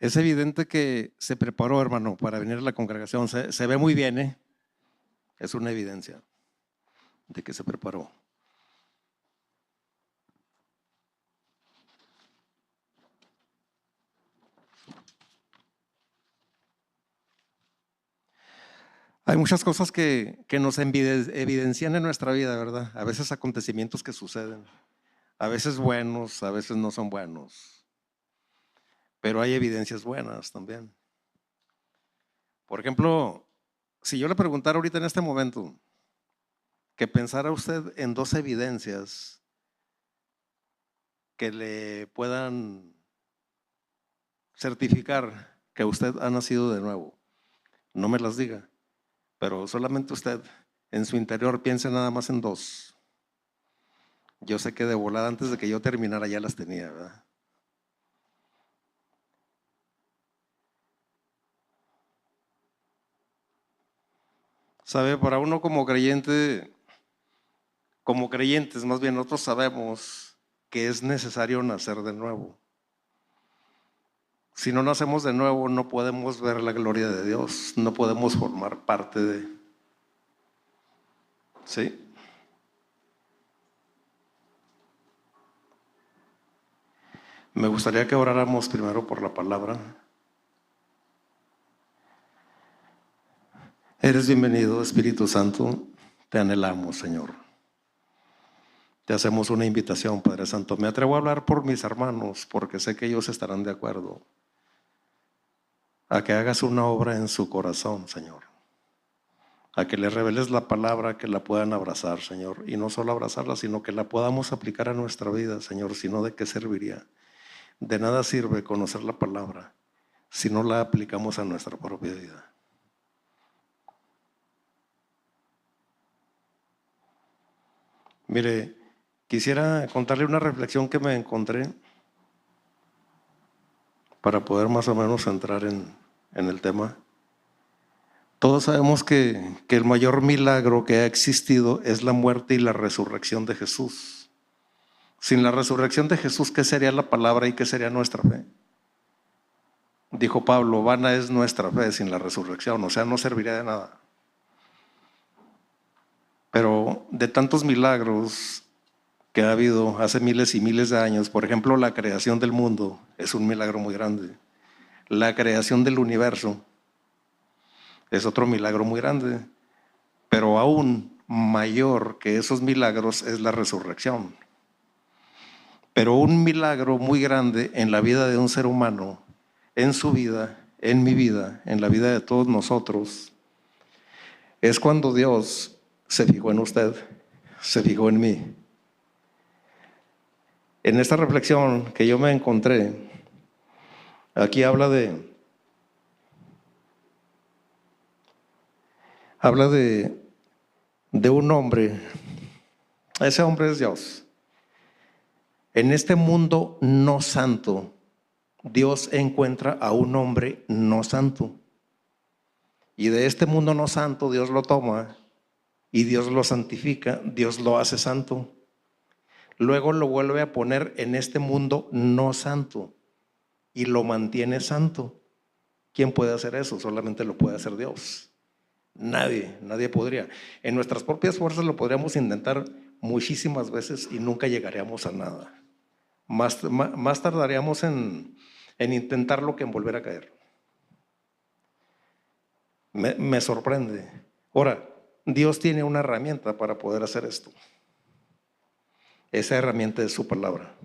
Es evidente que se preparó, hermano, para venir a la congregación. Se ve muy bien, ¿eh? Es una evidencia de que se preparó. Hay muchas cosas que nos evidencian en nuestra vida, ¿verdad? A veces acontecimientos que suceden, a veces buenos, a veces no son buenos, pero hay evidencias buenas también. Por ejemplo, si yo le preguntara ahorita en este momento que pensara usted en dos evidencias que le puedan certificar que usted ha nacido de nuevo, no me las diga, pero solamente usted en su interior piense nada más en dos. Yo sé que de volada antes de que yo terminara ya las tenía, ¿verdad? Sabe, para uno como creyente, como creyentes más bien nosotros sabemos que es necesario nacer de nuevo. Si no nacemos de nuevo no podemos ver la gloria de Dios, no podemos formar parte de. ¿Sí? Me gustaría que oráramos primero por la palabra. Eres bienvenido, Espíritu Santo, te anhelamos, Señor. Te hacemos una invitación, Padre Santo. Me atrevo a hablar por mis hermanos porque sé que ellos estarán de acuerdo a que hagas una obra en su corazón, Señor. A que le reveles la palabra, que la puedan abrazar, Señor. Y no solo abrazarla, sino que la podamos aplicar a nuestra vida, Señor. Si no, ¿de qué serviría? De nada sirve conocer la palabra si no la aplicamos a nuestra propia vida. Mire, quisiera contarle una reflexión que me encontré para poder más o menos entrar en el tema. Todos sabemos que el mayor milagro que ha existido es la muerte y la resurrección de Jesús. Sin la resurrección de Jesús, ¿qué sería la palabra y qué sería nuestra fe? Dijo Pablo, vana es nuestra fe sin la resurrección, o sea, no serviría de nada. Pero de tantos milagros que ha habido hace miles y miles de años, por ejemplo, la creación del mundo es un milagro muy grande. La creación del universo es otro milagro muy grande, pero aún mayor que esos milagros es la resurrección. Pero un milagro muy grande en la vida de un ser humano, en su vida, en mi vida, en la vida de todos nosotros, es cuando Dios se fijó en usted, se fijó en mí. En esta reflexión que yo me encontré, aquí habla de un hombre. Ese hombre es Dios. En este mundo no santo, Dios encuentra a un hombre no santo. Y de este mundo no santo, Dios lo toma y Dios lo santifica, Dios lo hace santo. Luego lo vuelve a poner en este mundo no santo y lo mantiene santo. ¿Quién puede hacer eso? Solamente lo puede hacer Dios. Nadie podría. En nuestras propias fuerzas lo podríamos intentar muchísimas veces y nunca llegaríamos a nada. Más tardaríamos en intentarlo que en volver a caer. Me sorprende. Ahora, Dios tiene una herramienta para poder hacer esto. Esa herramienta es su palabra.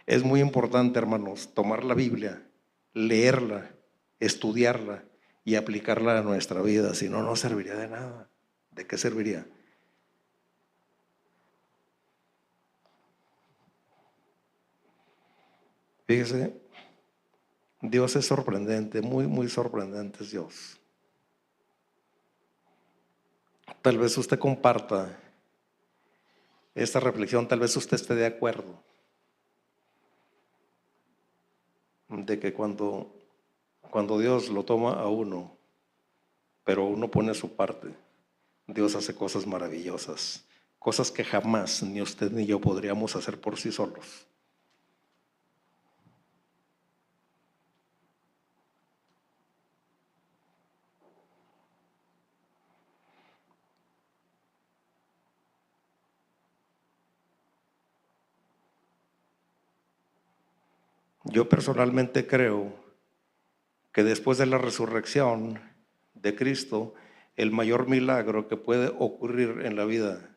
Es muy importante, hermanos, tomar la Biblia, leerla, estudiarla y aplicarla a nuestra vida. Si no, no serviría de nada. ¿De qué serviría? Fíjese, Dios es sorprendente, muy, muy sorprendente es Dios. Tal vez usted comparta esta reflexión, tal vez usted esté de acuerdo de que cuando Dios lo toma a uno, pero uno pone su parte, Dios hace cosas maravillosas, cosas que jamás ni usted ni yo podríamos hacer por sí solos. Yo personalmente creo que después de la resurrección de Cristo, el mayor milagro que puede ocurrir en la vida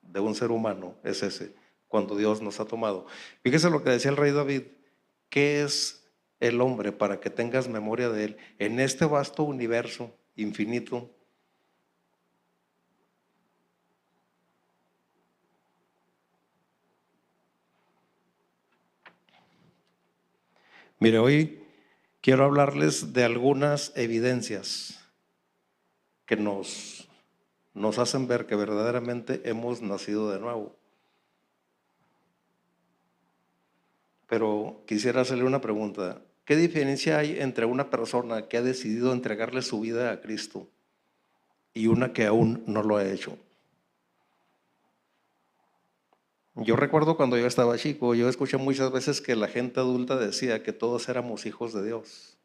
de un ser humano es ese, cuando Dios nos ha tomado. Fíjese lo que decía el rey David: ¿qué es el hombre para que tengas memoria de él? En este vasto universo infinito, mire, hoy quiero hablarles de algunas evidencias que nos hacen ver que verdaderamente hemos nacido de nuevo. Pero quisiera hacerle una pregunta. ¿Qué diferencia hay entre una persona que ha decidido entregarle su vida a Cristo y una que aún no lo ha hecho? Yo recuerdo cuando yo estaba chico, yo escuché muchas veces que la gente adulta decía que todos éramos hijos de Dios.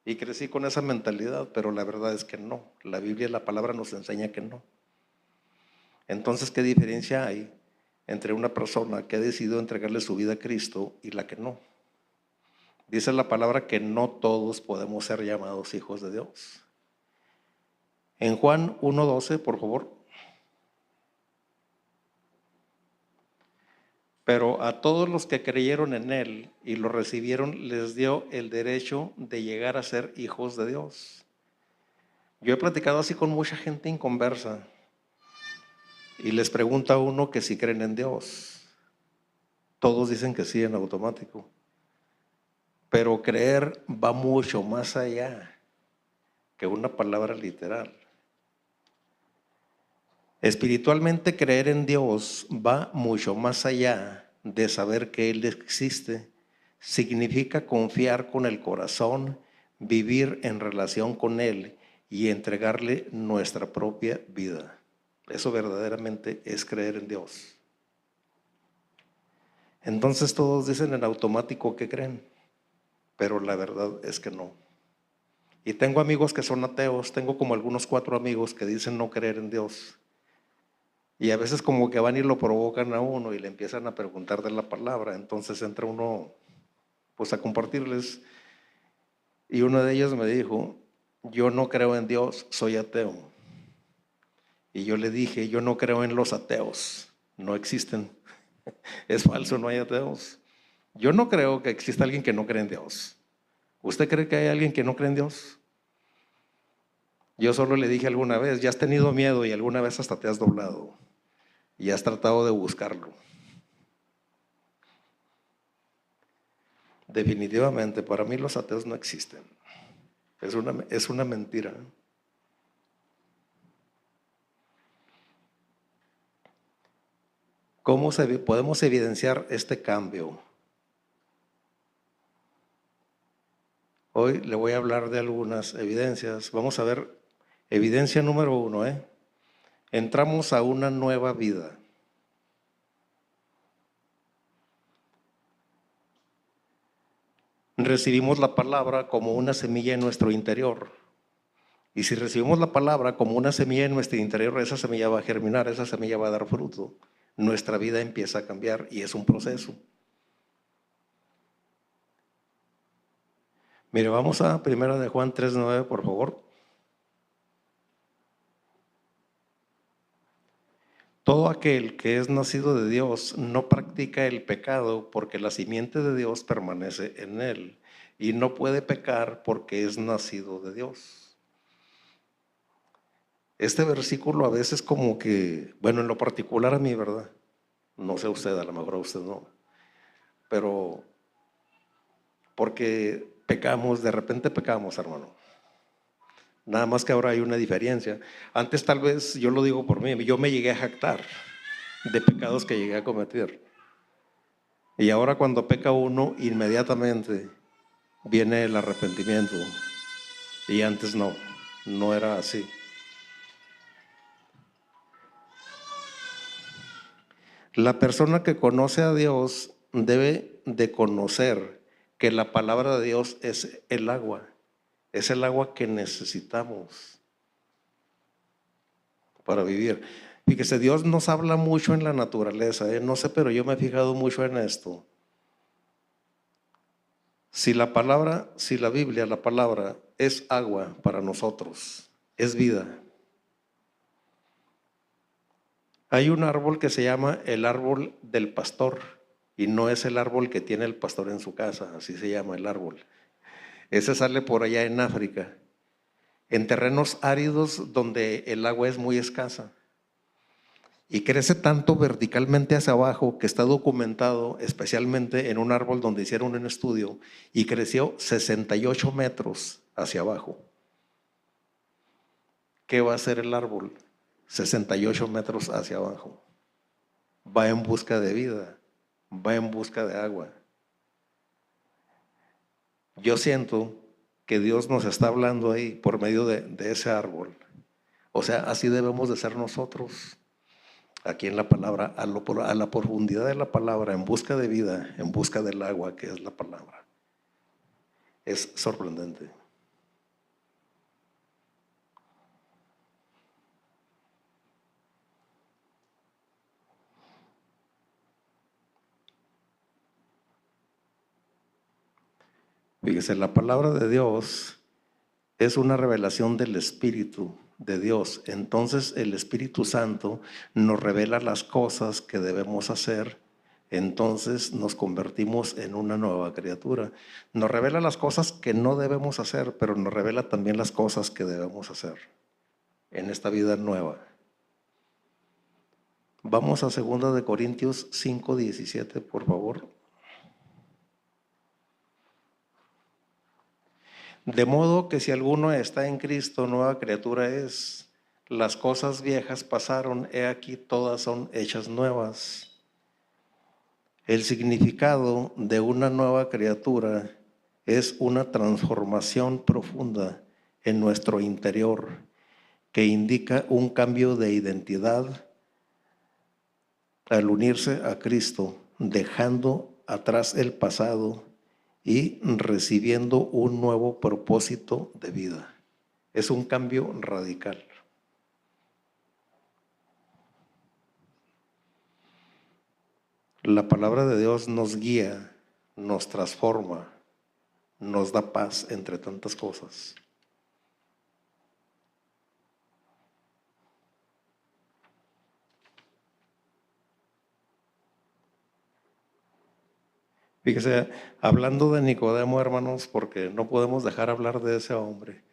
Y crecí con esa mentalidad, pero la verdad es que no. La Biblia y la palabra nos enseña que no. Entonces, ¿qué diferencia hay entre una persona que ha decidido entregarle su vida a Cristo y la que no? Dice la palabra que no todos podemos ser llamados hijos de Dios. En Juan 1:12, por favor. Pero a todos los que creyeron en Él y lo recibieron, les dio el derecho de llegar a ser hijos de Dios. Yo he platicado así con mucha gente inconversa y les pregunta a uno que si creen en Dios. Todos dicen que sí en automático. Pero creer va mucho más allá que una palabra literal. Espiritualmente, creer en Dios va mucho más allá de saber que Él existe. Significa confiar con el corazón, vivir en relación con Él y entregarle nuestra propia vida. Eso verdaderamente es creer en Dios. Entonces todos dicen en automático que creen, pero la verdad es que no. Y tengo amigos que son ateos, tengo como algunos 4 amigos que dicen no creer en Dios. Y a veces como que van y lo provocan a uno y le empiezan a preguntar de la palabra. Entonces entra uno pues a compartirles. Y uno de ellos me dijo: yo no creo en Dios, soy ateo. Y yo le dije: yo no creo en los ateos, no existen. Es falso, no hay ateos. Yo no creo que exista alguien que no cree en Dios. ¿Usted cree que hay alguien que no cree en Dios? Yo solo le dije alguna vez: ya has tenido miedo y alguna vez hasta te has doblado y has tratado de buscarlo. Definitivamente, para mí los ateos no existen. Es una mentira. ¿Cómo podemos evidenciar este cambio? Hoy le voy a hablar de algunas evidencias. Vamos a ver, evidencia número 1, entramos a una nueva vida. Recibimos la palabra como una semilla en nuestro interior. Y si recibimos la palabra como una semilla en nuestro interior, esa semilla va a germinar, esa semilla va a dar fruto. Nuestra vida empieza a cambiar y es un proceso. Mire, vamos a 1 de Juan 3:9, por favor. Todo aquel que es nacido de Dios no practica el pecado, porque la simiente de Dios permanece en él y no puede pecar porque es nacido de Dios. Este versículo a veces como que, bueno, en lo particular a mí, ¿verdad? No sé usted, a lo mejor a usted no, pero porque pecamos, de repente pecamos, hermano. Nada más que ahora hay una diferencia. Antes, tal vez, yo lo digo por mí, yo me llegué a jactar de pecados que llegué a cometer. Y ahora cuando peca uno, inmediatamente viene el arrepentimiento. Y antes no era así. La persona que conoce a Dios debe de conocer que la palabra de Dios es el agua que necesitamos para vivir. Fíjese, Dios nos habla mucho en la naturaleza, no sé, pero yo me he fijado mucho en esto. Si la Biblia, la palabra es agua para nosotros, es vida. Hay un árbol que se llama el árbol del pastor y no es el árbol que tiene el pastor en su casa, así se llama el árbol. Ese sale por allá en África, en terrenos áridos donde el agua es muy escasa. Y crece tanto verticalmente hacia abajo que está documentado, especialmente en un árbol donde hicieron un estudio, y creció 68 metros hacia abajo. ¿Qué va a hacer el árbol? 68 metros hacia abajo. Va en busca de vida, va en busca de agua. Yo siento que Dios nos está hablando ahí por medio de ese árbol. O sea, así debemos de ser nosotros. Aquí en la palabra, a la profundidad de la palabra, en busca de vida, en busca del agua que es la palabra. Es sorprendente. Fíjese, la palabra de Dios es una revelación del Espíritu de Dios. Entonces el Espíritu Santo nos revela las cosas que debemos hacer. Entonces nos convertimos en una nueva criatura. Nos revela las cosas que no debemos hacer, pero nos revela también las cosas que debemos hacer en esta vida nueva. Vamos a 2 de Corintios 5:17, por favor. De modo que si alguno está en Cristo, nueva criatura es. Las cosas viejas pasaron, he aquí todas son hechas nuevas. El significado de una nueva criatura es una transformación profunda en nuestro interior que indica un cambio de identidad al unirse a Cristo, dejando atrás el pasado y recibiendo un nuevo propósito de vida. Es un cambio radical. La palabra de Dios nos guía, nos transforma, nos da paz entre tantas cosas. Fíjese, hablando de Nicodemo, hermanos, porque no podemos dejar hablar de ese hombre.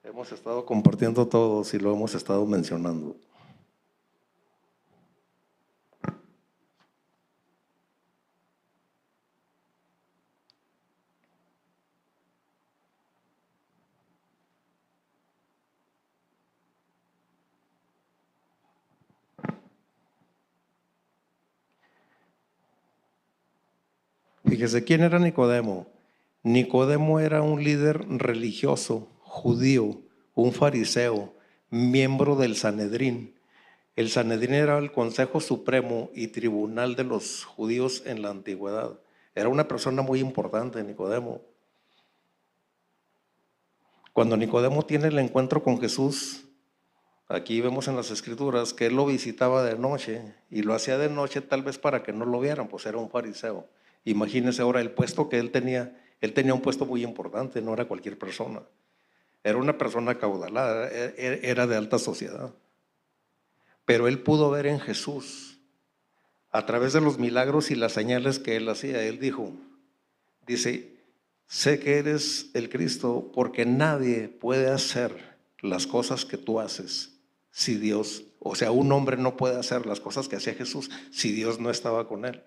Hemos estado compartiendo todos y lo hemos estado mencionando. Fíjese, ¿quién era Nicodemo? Nicodemo era un líder religioso, judío, un fariseo, miembro del Sanedrín. El Sanedrín era el Consejo Supremo y Tribunal de los judíos en la antigüedad. Era una persona muy importante, Nicodemo. Cuando Nicodemo tiene el encuentro con Jesús, aquí vemos en las Escrituras que él lo visitaba de noche y lo hacía de noche tal vez para que no lo vieran, pues era un fariseo. Imagínense ahora el puesto que él tenía un puesto muy importante, no era cualquier persona. Era una persona acaudalada, era de alta sociedad. Pero él pudo ver en Jesús, a través de los milagros y las señales que él hacía, él dice, sé que eres el Cristo porque nadie puede hacer las cosas que tú haces si Dios, o sea, un hombre no puede hacer las cosas que hacía Jesús si Dios no estaba con él.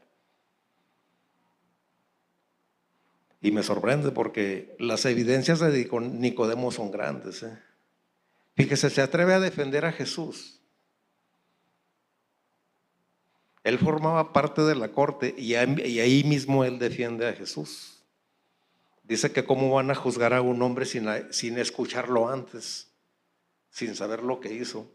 Y me sorprende porque las evidencias de Nicodemo son grandes. Fíjese, se atreve a defender a Jesús. Él formaba parte de la corte y ahí mismo él defiende a Jesús. Dice que cómo van a juzgar a un hombre sin escucharlo antes, sin saber lo que hizo.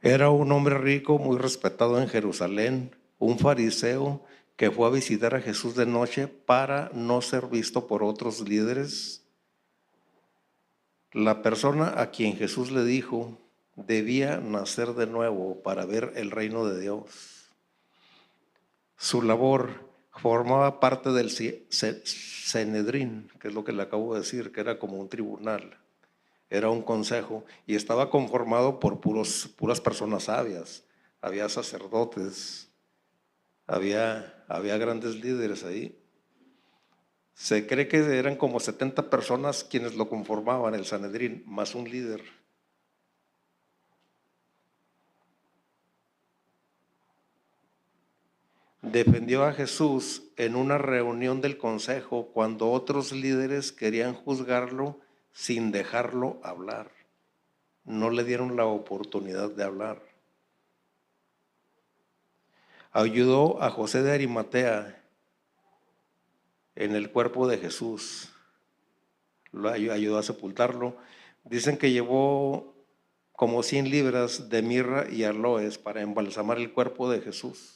Era un hombre rico, muy respetado en Jerusalén, un fariseo que fue a visitar a Jesús de noche para no ser visto por otros líderes. La persona a quien Jesús le dijo debía nacer de nuevo para ver el reino de Dios. Su labor formaba parte del Sanedrín, que es lo que le acabo de decir, que era como un tribunal, era un consejo y estaba conformado por puras personas sabias. Había sacerdotes, había grandes líderes ahí. Se cree que eran como 70 personas quienes lo conformaban, el Sanedrín, más un líder. Defendió a Jesús en una reunión del consejo cuando otros líderes querían juzgarlo sin dejarlo hablar. No le dieron la oportunidad de hablar. Ayudó a José de Arimatea en el cuerpo de Jesús. Lo ayudó a sepultarlo. Dicen que llevó como 100 libras de mirra y aloes para embalsamar el cuerpo de Jesús.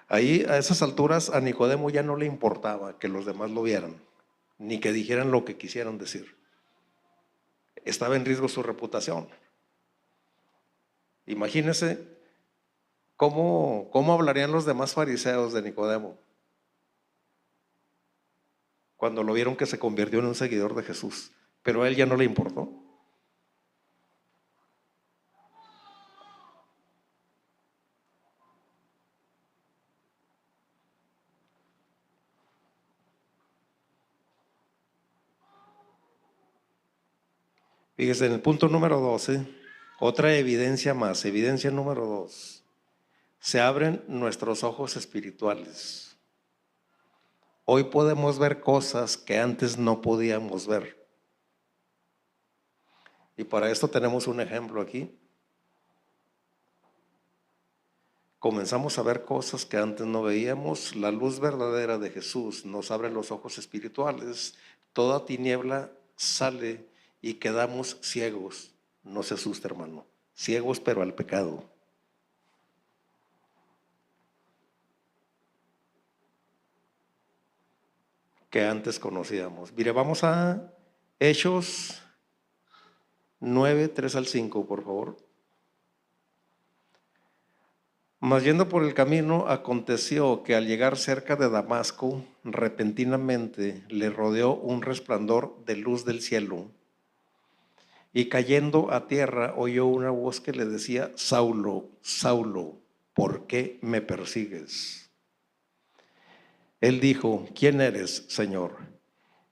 Ahí, a esas alturas, a Nicodemo ya no le importaba que los demás lo vieran, ni que dijeran lo que quisieran decir. Estaba en riesgo su reputación. Imagínense cómo hablarían los demás fariseos de Nicodemo cuando lo vieron que se convirtió en un seguidor de Jesús, pero a él ya no le importó. Fíjese, en el punto número 12, otra evidencia más, evidencia número 2, se abren nuestros ojos espirituales. Hoy podemos ver cosas que antes no podíamos ver. Y para esto tenemos un ejemplo aquí. Comenzamos a ver cosas que antes no veíamos. La luz verdadera de Jesús nos abre los ojos espirituales. Toda tiniebla sale y quedamos ciegos. No se asuste, hermano. Ciegos, pero al pecado. Que antes conocíamos. Mire, vamos a Hechos 9, 3 al 5, por favor. Mas yendo por el camino, aconteció que al llegar cerca de Damasco, repentinamente le rodeó un resplandor de luz del cielo. Y cayendo a tierra, oyó una voz que le decía: Saulo, Saulo, ¿por qué me persigues? Él dijo: ¿quién eres, Señor?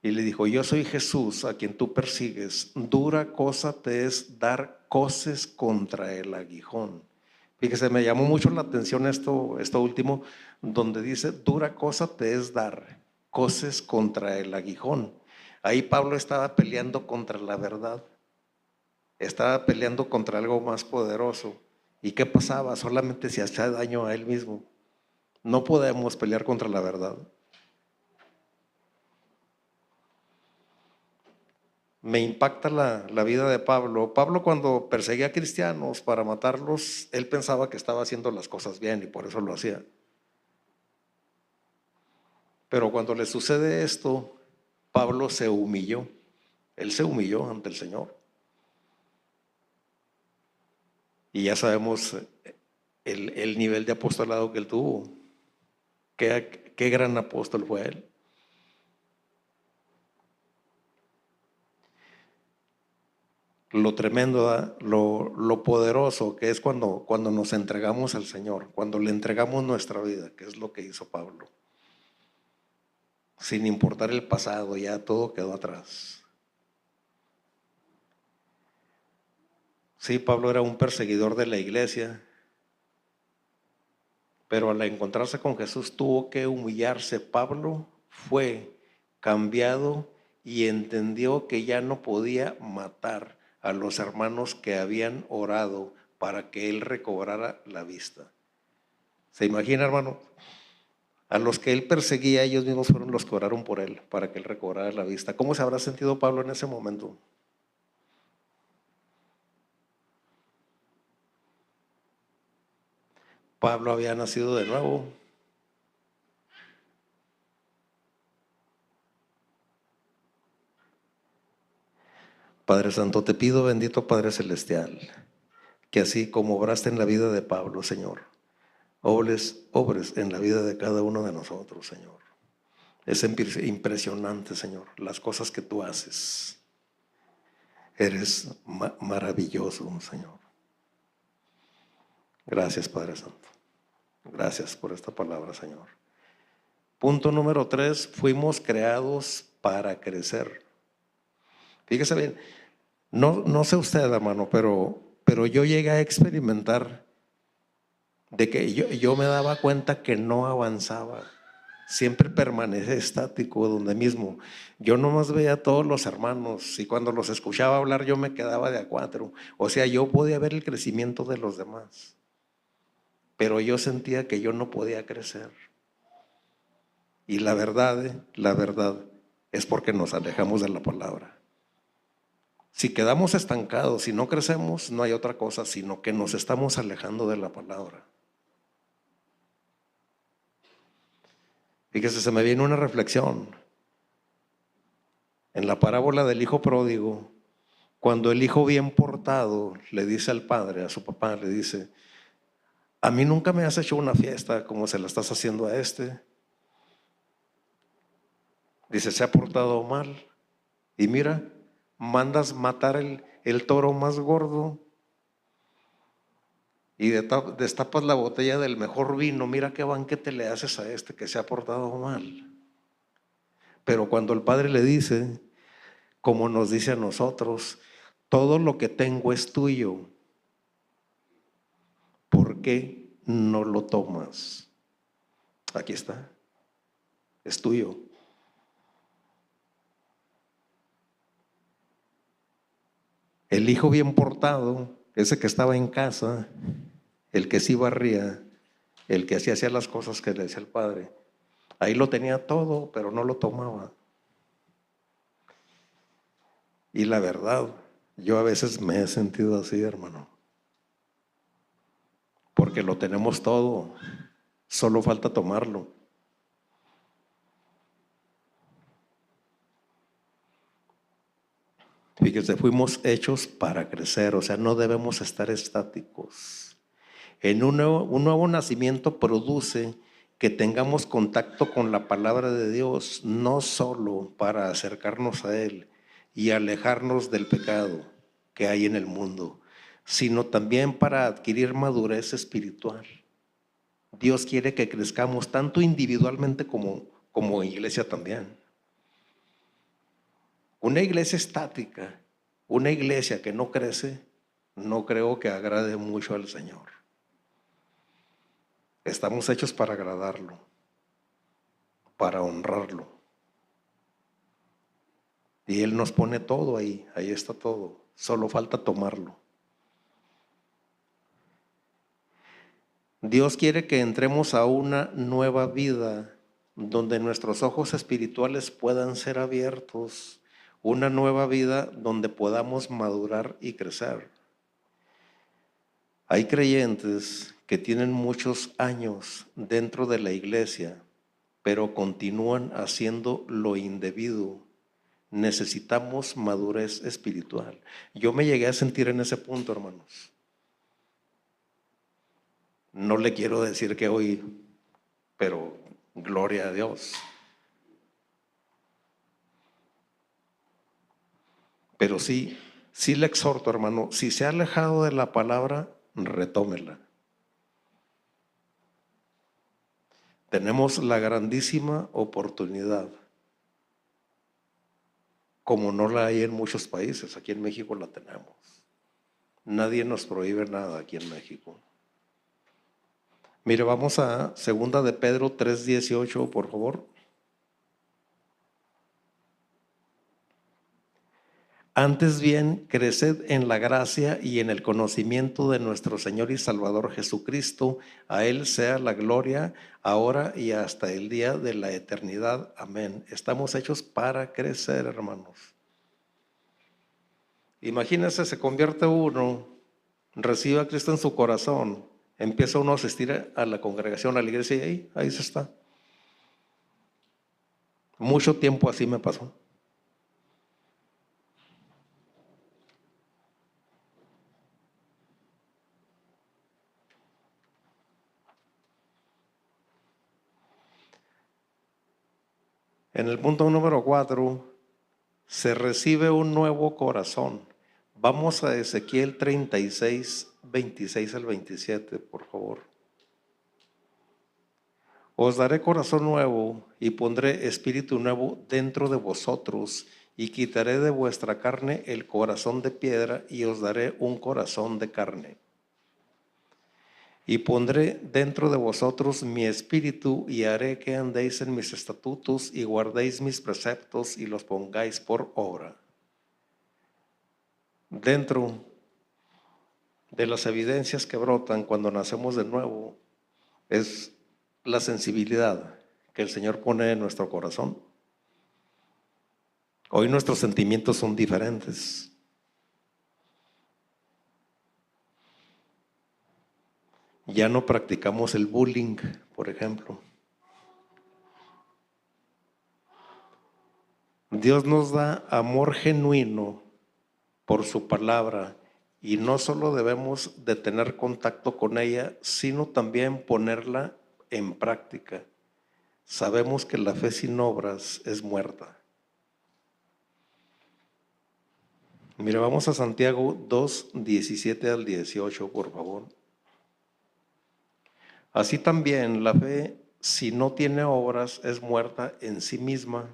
Y le dijo: yo soy Jesús, a quien tú persigues. Dura cosa te es dar coces contra el aguijón. Fíjese, me llamó mucho la atención esto último, donde dice: dura cosa te es dar coces contra el aguijón. Ahí Pablo estaba peleando contra la verdad, estaba peleando contra algo más poderoso. ¿Y qué pasaba? Solamente se hacía daño a él mismo. No podemos pelear contra la verdad. Me impacta la vida de Pablo. Pablo, cuando perseguía a cristianos para matarlos, él pensaba que estaba haciendo las cosas bien y por eso lo hacía. Pero cuando le sucede esto, Pablo se humilló. Él se humilló ante el Señor. Y ya sabemos el nivel de apostolado que él tuvo. Qué gran apóstol fue él. Lo tremendo, lo poderoso que es cuando nos entregamos al Señor, cuando le entregamos nuestra vida, que es lo que hizo Pablo. Sin importar el pasado, ya todo quedó atrás. Sí, Pablo era un perseguidor de la iglesia, pero al encontrarse con Jesús tuvo que humillarse. Pablo fue cambiado y entendió que ya no podía matar a los hermanos que habían orado para que él recobrara la vista. ¿Se imagina, hermano? A los que él perseguía, ellos mismos fueron los que oraron por él para que él recobrara la vista. ¿Cómo se habrá sentido Pablo en ese momento? Pablo había nacido de nuevo. Padre Santo, te pido, bendito Padre Celestial, que así como obraste en la vida de Pablo, Señor, obres en la vida de cada uno de nosotros, Señor. Es impresionante, Señor, las cosas que tú haces. Eres maravilloso, Señor. Gracias, Padre Santo. Gracias por esta palabra, Señor. Punto número 3, fuimos creados para crecer. Fíjese bien, no sé usted, hermano, pero yo llegué a experimentar de que yo me daba cuenta que no avanzaba. Siempre permanecía estático donde mismo. Yo nomás veía a todos los hermanos y cuando los escuchaba hablar yo me quedaba de a cuatro. O sea, yo podía ver el crecimiento de los demás, pero yo sentía que yo no podía crecer. Y la verdad es porque nos alejamos de la palabra. Si quedamos estancados, si no crecemos, no hay otra cosa, sino que nos estamos alejando de la palabra. Fíjese, se me viene una reflexión. En la parábola del hijo pródigo, cuando el hijo bien portado le dice al padre, a su papá, le dice: a mí nunca me has hecho una fiesta como se la estás haciendo a este. Dice, se ha portado mal. Y mira, mandas matar el toro más gordo y destapas la botella del mejor vino. Mira qué banquete le haces a este que se ha portado mal. Pero cuando el padre le dice, como nos dice a nosotros, todo lo que tengo es tuyo, ¿por qué no lo tomas? Aquí está, es tuyo. El hijo bien portado, ese que estaba en casa, el que sí barría, el que hacía las cosas que le decía el padre, ahí lo tenía todo, pero no lo tomaba. Y la verdad, yo a veces me he sentido así, hermano, porque lo tenemos todo, solo falta tomarlo. Fíjese, fuimos hechos para crecer, o sea, no debemos estar estáticos. Un nuevo nacimiento produce que tengamos contacto con la palabra de Dios, no solo para acercarnos a Él y alejarnos del pecado que hay en el mundo, sino también para adquirir madurez espiritual. Dios quiere que crezcamos tanto individualmente como iglesia también. Una iglesia estática, una iglesia que no crece, no creo que agrade mucho al Señor. Estamos hechos para agradarlo, para honrarlo. Y Él nos pone todo ahí está todo, solo falta tomarlo. Dios quiere que entremos a una nueva vida donde nuestros ojos espirituales puedan ser abiertos, una nueva vida donde podamos madurar y crecer. Hay creyentes que tienen muchos años dentro de la iglesia, pero continúan haciendo lo indebido. Necesitamos madurez espiritual. Yo me llegué a sentir en ese punto, hermanos. No le quiero decir que hoy, pero gloria a Dios. Pero sí le exhorto, hermano, si se ha alejado de la palabra, retómela. Tenemos la grandísima oportunidad, como no la hay en muchos países. Aquí en México la tenemos. Nadie nos prohíbe nada aquí en México. Mire, vamos a 2 de Pedro 3:18, por favor. Antes bien, creced en la gracia y en el conocimiento de nuestro Señor y Salvador Jesucristo. A Él sea la gloria, ahora y hasta el día de la eternidad. Amén. Estamos hechos para crecer, hermanos. Imagínense, se convierte uno, recibe a Cristo en su corazón, empieza uno a asistir a la congregación, a la iglesia, y ahí se está. Mucho tiempo así me pasó. En el punto número 4, se recibe un nuevo corazón. Vamos a Ezequiel 36, 26 al 27, por favor. Os daré corazón nuevo y pondré espíritu nuevo dentro de vosotros, y quitaré de vuestra carne el corazón de piedra y os daré un corazón de carne. Y pondré dentro de vosotros mi espíritu y haré que andéis en mis estatutos y guardéis mis preceptos y los pongáis por obra. Dentro de las evidencias que brotan cuando nacemos de nuevo es la sensibilidad que el Señor pone en nuestro corazón. Hoy nuestros sentimientos son diferentes. Ya no practicamos el bullying, por ejemplo. Dios nos da amor genuino por su palabra y no solo debemos de tener contacto con ella, sino también ponerla en práctica. Sabemos que la fe sin obras es muerta. Mira, vamos a Santiago 2, 17 al 18, por favor. Así también la fe, si no tiene obras, es muerta en sí misma.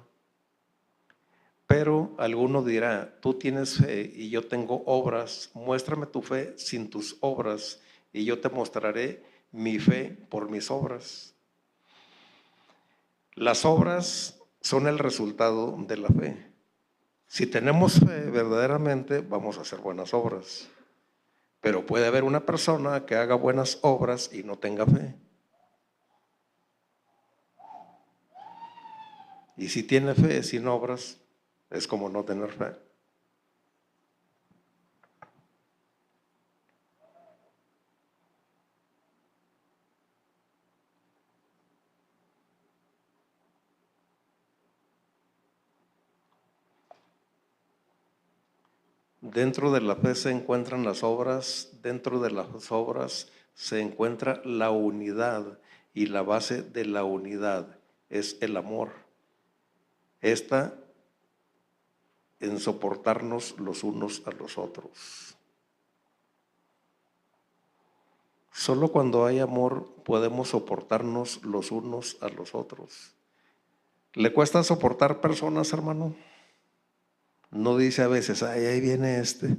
Pero alguno dirá, tú tienes fe y yo tengo obras, muéstrame tu fe sin tus obras y yo te mostraré mi fe por mis obras. Las obras son el resultado de la fe. Si tenemos fe verdaderamente, vamos a hacer buenas obras. Pero puede haber una persona que haga buenas obras y no tenga fe. Y si tiene fe sin obras, es como no tener fe. Dentro de la fe se encuentran las obras, dentro de las obras se encuentra la unidad y la base de la unidad es el amor. Esta en soportarnos los unos a los otros. Solo cuando hay amor podemos soportarnos los unos a los otros. ¿Le cuesta soportar personas, hermano? No dice a veces, ay, ahí viene este.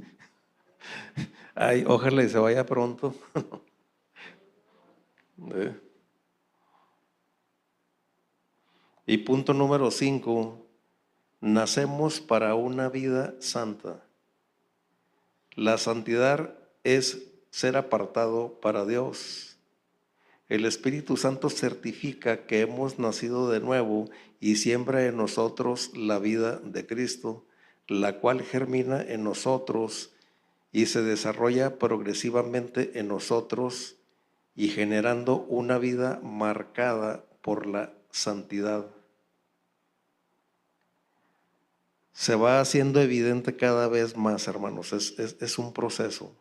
Ay, ojalá y se vaya pronto. Y punto número 5, nacemos para una vida santa. La santidad es ser apartado para Dios. El Espíritu Santo certifica que hemos nacido de nuevo y siembra en nosotros la vida de Cristo, la cual germina en nosotros y se desarrolla progresivamente en nosotros y generando una vida marcada por la santidad. Se va haciendo evidente cada vez más, hermanos, es un proceso.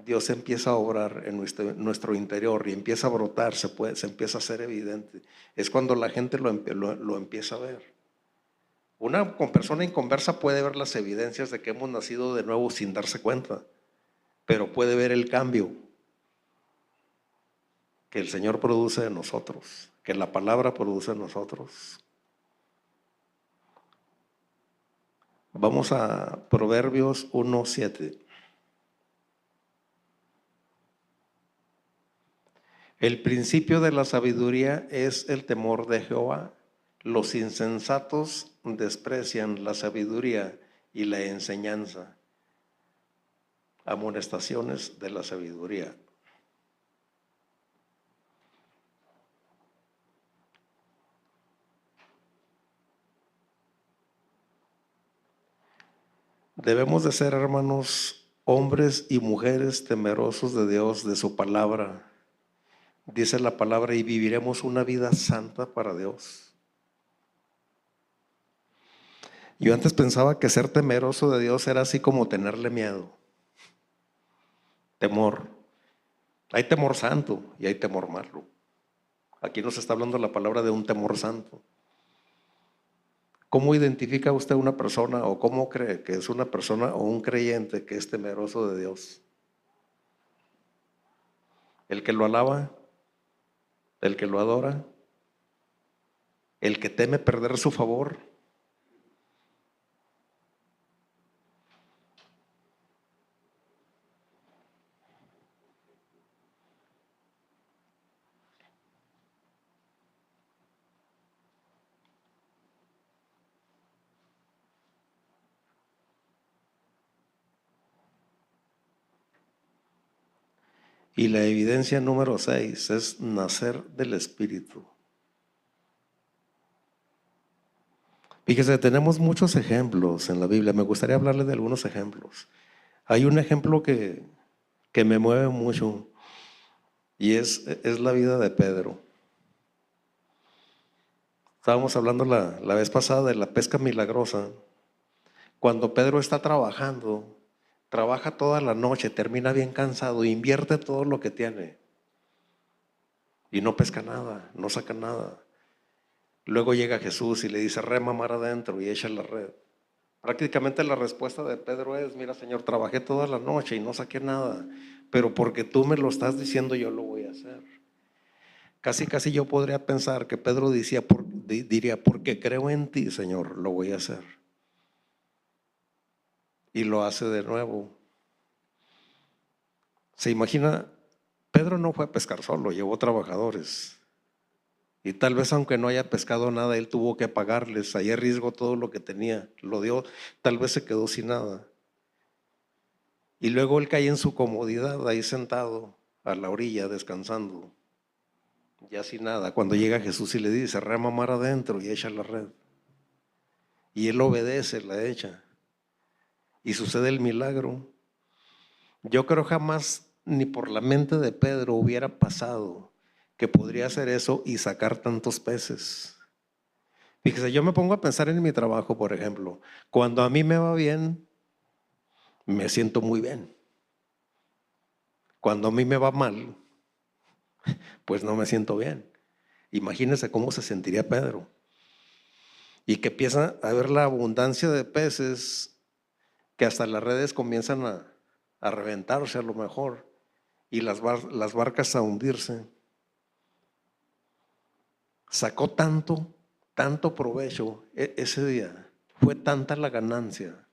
Dios empieza a obrar en nuestro interior y empieza a brotar, se empieza a hacer evidente. Es cuando la gente lo empieza a ver. Una persona inconversa puede ver las evidencias de que hemos nacido de nuevo sin darse cuenta, pero puede ver el cambio que el Señor produce en nosotros, que la palabra produce en nosotros. Vamos a Proverbios 1:7. El principio de la sabiduría es el temor de Jehová. Los insensatos desprecian la sabiduría y la enseñanza. Amonestaciones de la sabiduría. Debemos de ser, hermanos, hombres y mujeres temerosos de Dios, de su palabra. Dice la palabra, y viviremos una vida santa para Dios. Yo antes pensaba que ser temeroso de Dios era así como tenerle miedo. Temor. Hay temor santo y hay temor malo. Aquí nos está hablando la palabra de un temor santo. ¿Cómo identifica usted una persona o cómo cree que es una persona o un creyente que es temeroso de Dios? ¿El que lo alaba? ¿El que lo adora? ¿El que teme perder su favor? Y la evidencia número 6 es nacer del Espíritu. Fíjese, tenemos muchos ejemplos en la Biblia. Me gustaría hablarle de algunos ejemplos. Hay un ejemplo que me mueve mucho y es la vida de Pedro. Estábamos hablando la vez pasada de la pesca milagrosa. Cuando Pedro está trabajando, trabaja toda la noche, termina bien cansado, invierte todo lo que tiene y no pesca nada, no saca nada. Luego llega Jesús y le dice, rema mar adentro y echa la red. Prácticamente la respuesta de Pedro es, mira Señor, trabajé toda la noche y no saqué nada, pero porque tú me lo estás diciendo yo lo voy a hacer. Casi yo podría pensar que Pedro diría, porque creo en ti Señor, lo voy a hacer. Y lo hace de nuevo. Se imagina, Pedro no fue a pescar solo, llevó trabajadores. Y tal vez aunque no haya pescado nada, él tuvo que pagarles. Ahí arriesgó todo lo que tenía, lo dio, tal vez se quedó sin nada. Y luego él cae en su comodidad, ahí sentado a la orilla, descansando, ya sin nada. Cuando llega Jesús y le dice, rema mar adentro y echa la red. Y él obedece, la echa. Y sucede el milagro. Yo creo jamás ni por la mente de Pedro hubiera pasado que podría hacer eso y sacar tantos peces. Fíjese, yo me pongo a pensar en mi trabajo, por ejemplo. Cuando a mí me va bien, me siento muy bien. Cuando a mí me va mal, pues no me siento bien. Imagínese cómo se sentiría Pedro. Y que empieza a ver la abundancia de peces, que hasta las redes comienzan a reventarse a lo mejor, y las barcas a hundirse. Sacó tanto provecho ese día. Fue tanta la ganancia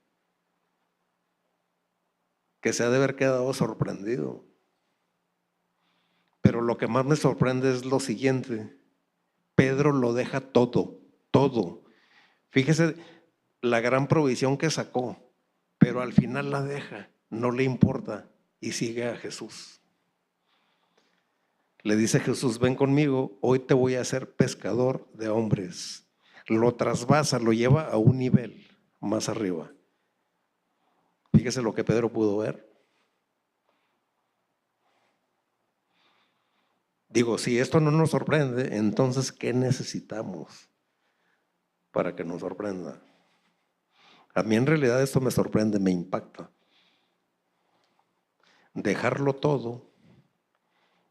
que se ha de haber quedado sorprendido. Pero lo que más me sorprende es lo siguiente. Pedro lo deja todo. Fíjese la gran provisión que sacó, pero al final la deja, no le importa y sigue a Jesús. Le dice Jesús, ven conmigo, hoy te voy a hacer pescador de hombres. Lo trasvasa, lo lleva a un nivel más arriba. Fíjese lo que Pedro pudo ver. Digo, si esto no nos sorprende, entonces ¿qué necesitamos para que nos sorprenda? A mí en realidad esto me sorprende, me impacta. Dejarlo todo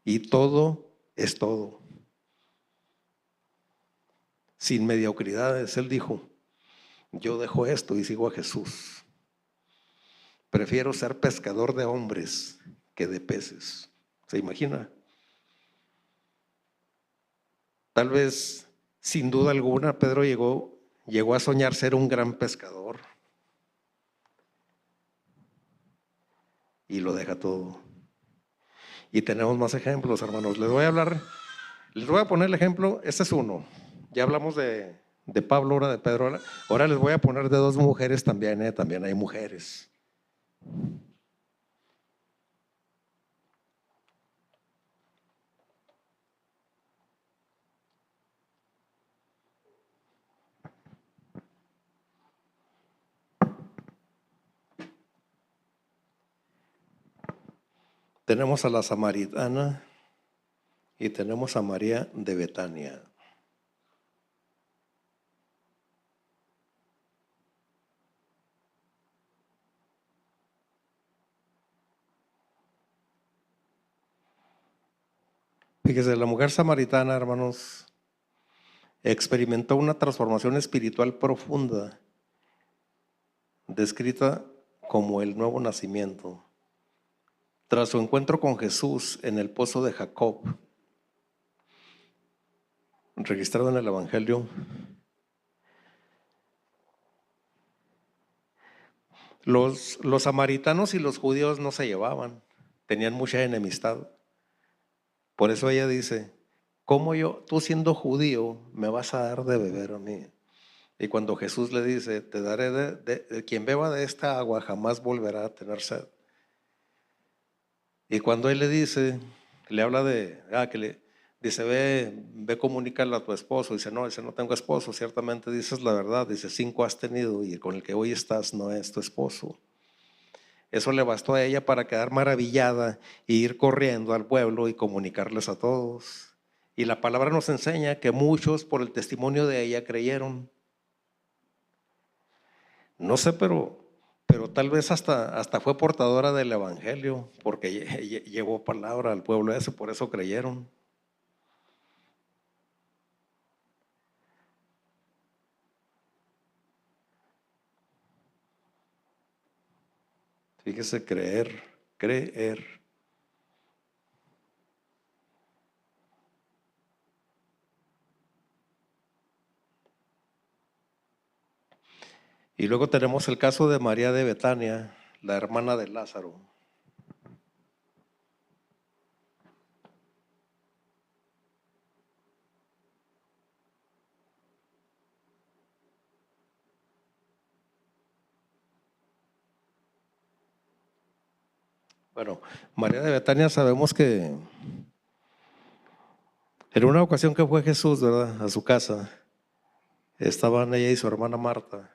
y todo es todo. Sin mediocridades, él dijo, yo dejo esto y sigo a Jesús. Prefiero ser pescador de hombres que de peces. ¿Se imagina? Tal vez, sin duda alguna, Pedro llegó a soñar ser un gran pescador y lo deja todo. Y tenemos más ejemplos, hermanos. Les voy a poner el ejemplo, este es uno. Ya hablamos de Pablo, ahora de Pedro. Ahora les voy a poner de dos mujeres también, también hay mujeres. Tenemos a la samaritana y tenemos a María de Betania. Fíjese, la mujer samaritana, hermanos, experimentó una transformación espiritual profunda, descrita como el nuevo nacimiento. Tras su encuentro con Jesús en el pozo de Jacob, registrado en el Evangelio, los samaritanos y los judíos no se llevaban, tenían mucha enemistad. Por eso ella dice: ¿cómo tú siendo judío me vas a dar de beber a mí? Y cuando Jesús le dice: te daré de quien beba de esta agua jamás volverá a tener sed. Y cuando él le dice, le habla dice: ve comunícalo a tu esposo. Dice: no, no tengo esposo. Ciertamente dices la verdad. Dice: 5 has tenido y con el que hoy estás no es tu esposo. Eso le bastó a ella para quedar maravillada e ir corriendo al pueblo y comunicarles a todos. Y la palabra nos enseña que muchos por el testimonio de ella creyeron. No sé, pero tal vez hasta fue portadora del evangelio, porque llevó palabra al pueblo ese, por eso creyeron. Fíjese, creer. Y luego tenemos el caso de María de Betania, la hermana de Lázaro. Bueno, María de Betania sabemos que en una ocasión que fue Jesús, ¿verdad?, a su casa, estaban ella y su hermana Marta,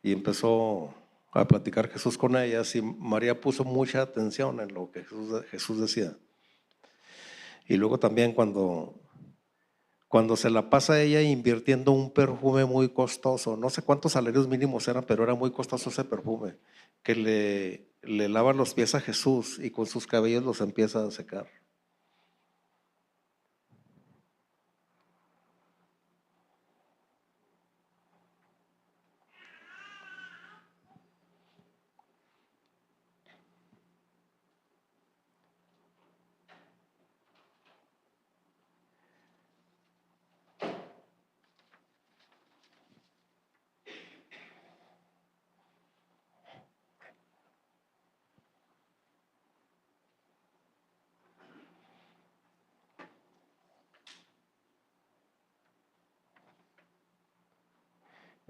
y empezó a platicar Jesús con ellas, y María puso mucha atención en lo que Jesús decía. Y luego también cuando se la pasa ella invirtiendo un perfume muy costoso, no sé cuántos salarios mínimos eran, pero era muy costoso ese perfume, que le lava los pies a Jesús y con sus cabellos los empieza a secar.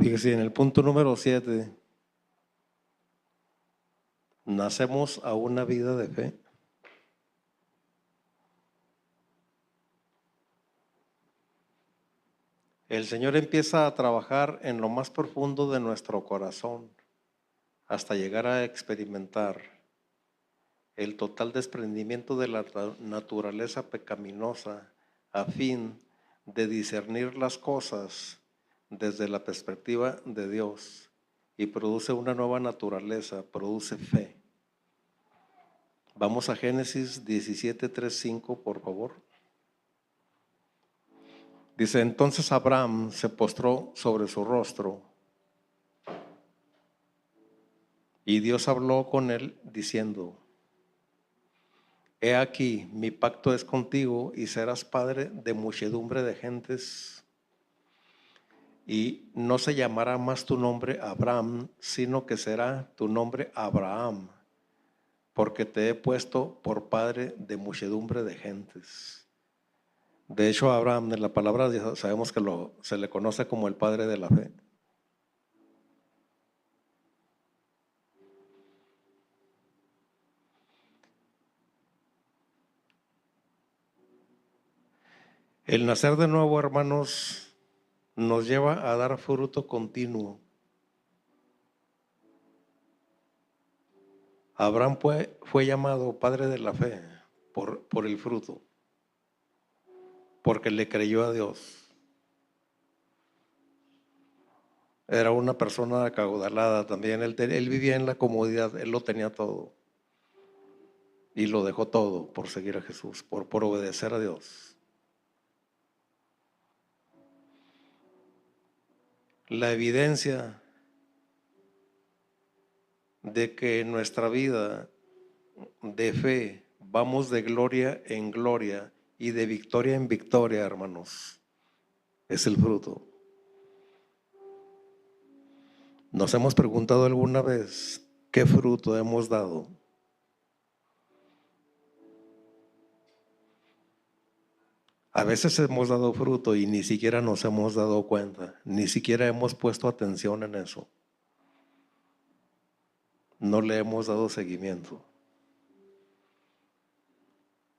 Fíjese, en el punto número 7, nacemos a una vida de fe. El Señor empieza a trabajar en lo más profundo de nuestro corazón hasta llegar a experimentar el total desprendimiento de la naturaleza pecaminosa a fin de discernir las cosas desde la perspectiva de Dios, y produce una nueva naturaleza, produce fe. Vamos a Génesis 17:3-5, por favor. Dice: entonces Abraham se postró sobre su rostro y Dios habló con él diciendo: he aquí, mi pacto es contigo y serás padre de muchedumbre de gentes, y no se llamará más tu nombre Abraham, sino que será tu nombre Abraham, porque te he puesto por padre de muchedumbre de gentes. De hecho, Abraham, en la palabra sabemos que se le conoce como el padre de la fe. El nacer de nuevo, hermanos, nos lleva a dar fruto continuo. Abraham fue llamado padre de la fe por el fruto, porque le creyó a Dios. Era una persona acaudalada también, él vivía en la comodidad, él lo tenía todo y lo dejó todo por seguir a Jesús, por obedecer a Dios. La evidencia de que en nuestra vida de fe vamos de gloria en gloria y de victoria en victoria, hermanos, es el fruto. ¿Nos hemos preguntado alguna vez qué fruto hemos dado? A veces hemos dado fruto y ni siquiera nos hemos dado cuenta, ni siquiera hemos puesto atención en eso. No le hemos dado seguimiento.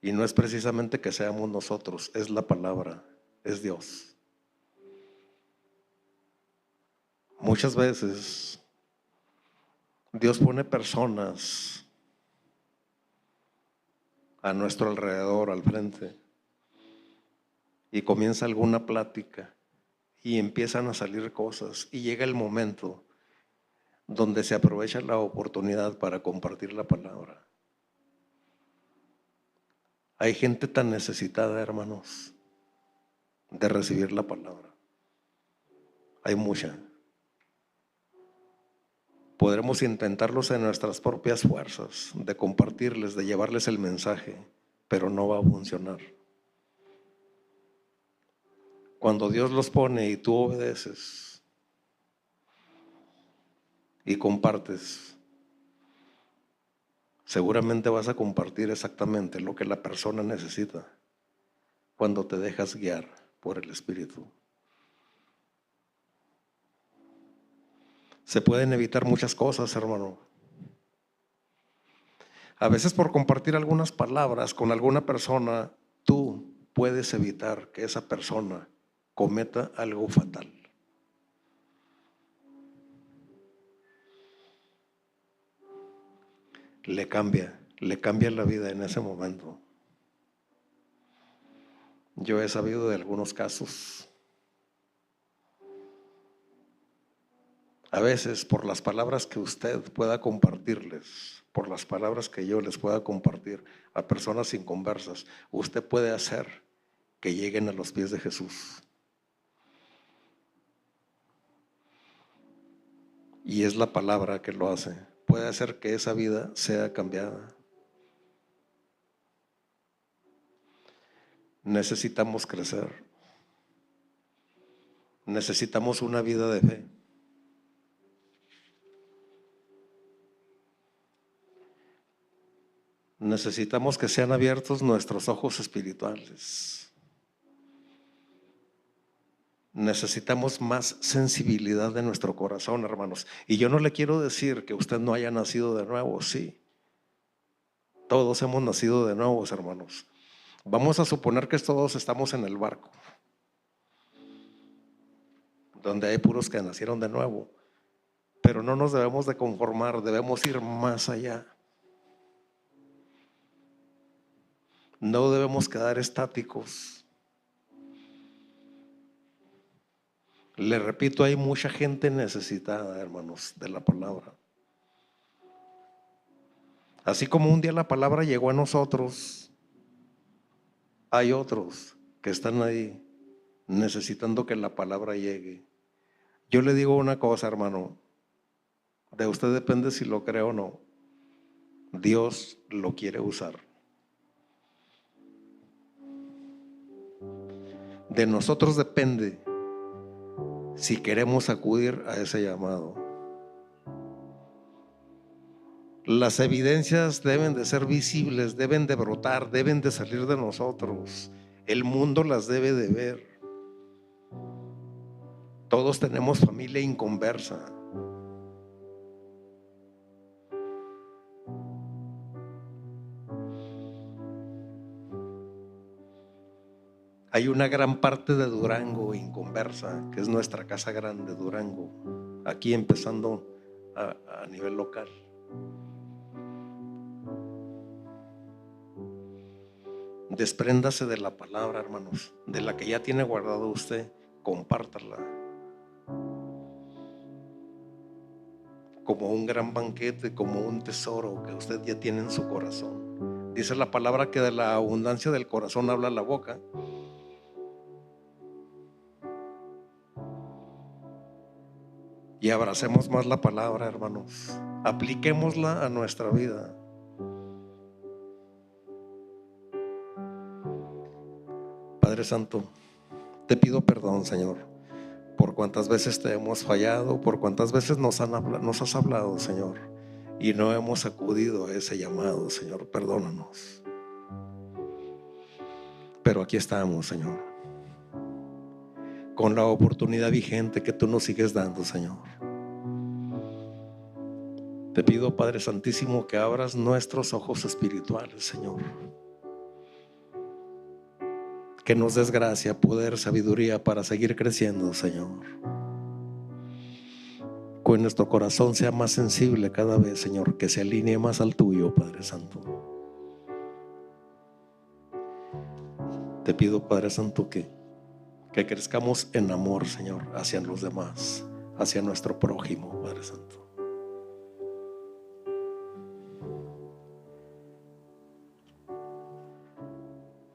Y no es precisamente que seamos nosotros, es la palabra, es Dios. Muchas veces Dios pone personas a nuestro alrededor, al frente, y comienza alguna plática y empiezan a salir cosas y llega el momento donde se aprovecha la oportunidad para compartir la palabra. Hay gente tan necesitada, hermanos, de recibir la palabra. Hay mucha. Podremos intentarlos en nuestras propias fuerzas, de compartirles, de llevarles el mensaje, pero no va a funcionar. Cuando Dios los pone y tú obedeces y compartes, seguramente vas a compartir exactamente lo que la persona necesita cuando te dejas guiar por el Espíritu. Se pueden evitar muchas cosas, hermano. A veces por compartir algunas palabras con alguna persona, tú puedes evitar que esa persona cometa algo fatal. Le cambia la vida en ese momento. Yo he sabido de algunos casos. A veces por las palabras que usted pueda compartirles, por las palabras que yo les pueda compartir a personas inconversas, usted puede hacer que lleguen a los pies de Jesús. Y es la palabra que lo hace. Puede hacer que esa vida sea cambiada. Necesitamos crecer. Necesitamos una vida de fe. Necesitamos que sean abiertos nuestros ojos espirituales. Necesitamos más sensibilidad de nuestro corazón, hermanos. Y yo no le quiero decir que usted no haya nacido de nuevo, sí. Todos hemos nacido de nuevos, hermanos. Vamos a suponer que todos estamos en el barco, donde hay puros que nacieron de nuevo. Pero no nos debemos de conformar, debemos ir más allá. No debemos quedar estáticos. Le repito, hay mucha gente necesitada, hermanos, de la palabra. Así como un día la palabra llegó a nosotros, hay otros que están ahí necesitando que la palabra llegue. Yo le digo una cosa, hermano, de usted depende si lo cree o no. Dios lo quiere usar. De nosotros depende si queremos acudir a ese llamado. Las evidencias deben de ser visibles, deben de brotar, deben de salir de nosotros. El mundo las debe de ver. Todos tenemos familia inconversa. Hay una gran parte de Durango inconversa, que es nuestra casa grande, Durango, aquí empezando a nivel local. Despréndase de la palabra, hermanos, de la que ya tiene guardado usted, compártala. Como un gran banquete, como un tesoro que usted ya tiene en su corazón. Dice la palabra que de la abundancia del corazón habla la boca. y abracemos más la palabra, hermanos. Apliquémosla a nuestra vida. Padre Santo, te pido perdón, Señor, por cuántas veces te hemos fallado, por cuántas veces nos has hablado, Señor, y no hemos acudido a ese llamado, Señor. Perdónanos. Pero aquí estamos, Señor, con la oportunidad vigente que tú nos sigues dando, Señor. Te pido, Padre Santísimo, que abras nuestros ojos espirituales, Señor. Que nos des gracia, poder, sabiduría para seguir creciendo, Señor. Que nuestro corazón sea más sensible cada vez, Señor, que se alinee más al tuyo, Padre Santo. Te pido, Padre Santo, que crezcamos en amor, Señor, hacia los demás, hacia nuestro prójimo, Padre Santo.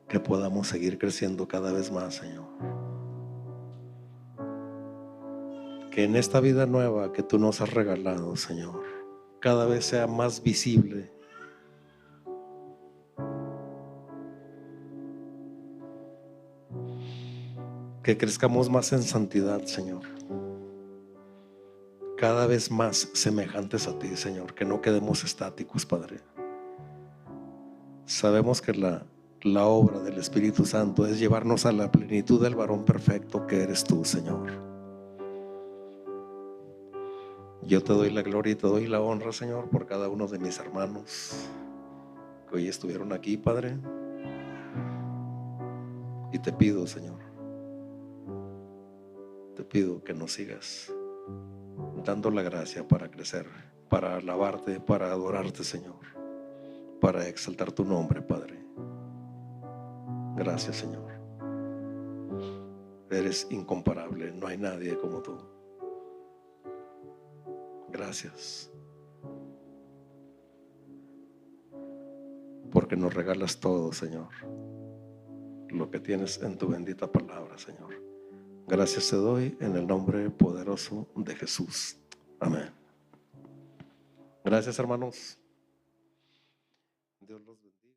Que podamos seguir creciendo cada vez más, Señor. Que en esta vida nueva que tú nos has regalado, Señor, cada vez sea más visible que crezcamos más en santidad, Señor, cada vez más semejantes a ti, Señor, que no quedemos estáticos, Padre. Sabemos que la obra del Espíritu Santo es llevarnos a la plenitud del varón perfecto que eres tú, Señor. Yo te doy la gloria y te doy la honra, Señor, por cada uno de mis hermanos que hoy estuvieron aquí, Padre. Y te pido, Señor, te pido que nos sigas dando la gracia para crecer, para alabarte, para adorarte, Señor, para exaltar tu nombre, Padre. Gracias, Señor. Eres incomparable, no hay nadie como tú. Gracias, porque nos regalas todo, Señor, lo que tienes en tu bendita palabra, Señor. Gracias te doy en el nombre poderoso de Jesús. Amén. Gracias, hermanos. Dios los bendiga.